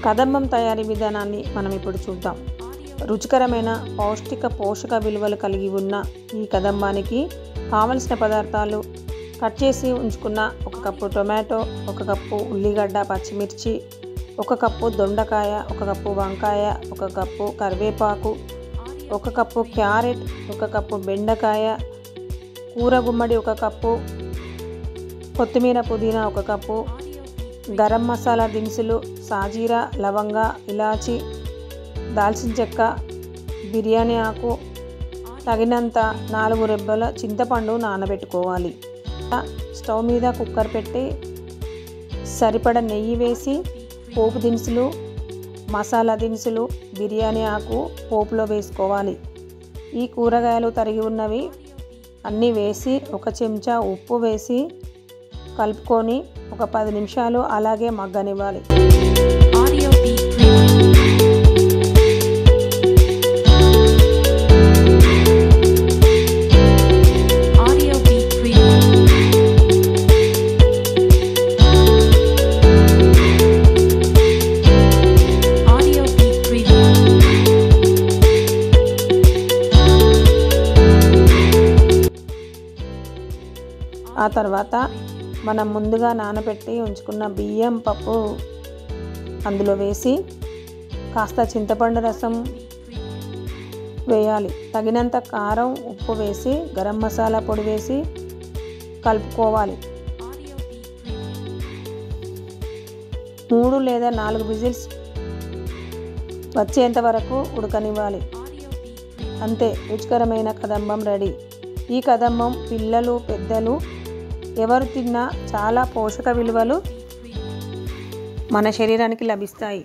కదంబం తయారీ విధానాన్ని మనం ఇప్పుడు చూద్దాం. రుచికరమైన పౌష్టిక పోషక విలువలు కలిగి ఉన్న ఈ కదంబానికి కావలసిన పదార్థాలు: కట్ చేసి ఉంచుకున్న 1 కప్పు టొమాటో, 1 కప్పు ఉల్లిగడ్డ పచ్చిమిర్చి, 1 కప్పు దొండకాయ, 1 కప్పు వంకాయ, 1 కప్పు కరివేపాకు, 1 కప్పు క్యారెట్, 1 కప్పు బెండకాయ, కూర గుమ్మడి 1 కప్పు, కొత్తిమీర పుదీనా 1 కప్పు, గరం మసాలా దినుసులు సాజీరా, లవంగ, ఇలాచి, దాల్చిన చెక్క, బిర్యానీ ఆకు, తగినంత 4 రెబ్బల చింతపండు నానబెట్టుకోవాలి. స్టవ్ మీద కుక్కర్ పెట్టి సరిపడ నెయ్యి వేసి పోపు దినుసులు, మసాలా దినుసులు, బిర్యానీ ఆకు పోపులో వేసుకోవాలి. ఈ కూరగాయలు తరిగి ఉన్నవి అన్నీ వేసి 1 చెంచా ఉప్పు వేసి కలుపుకొని ఒక 10 నిమిషాలు అలాగే మగ్గనివ్వాలి. ఆ తర్వాత మనం ముందుగా నానబెట్టి ఉంచుకున్న బియ్యం పప్పు అందులో వేసి కాస్త చింతపండు రసం వేయాలి. తగినంత కారం, ఉప్పు వేసి గరం మసాలా పొడి వేసి కలుపుకోవాలి. 3 లేదా 4 విజిల్స్ వచ్చేంత వరకు ఉడకనివ్వాలి. అంతే, రుచికరమైన కదంబం రెడీ. ఈ కదంబం పిల్లలు, పెద్దలు ఎవరు తిన్నా చాలా పోషక విలువలు మన శరీరానికి లభిస్తాయి.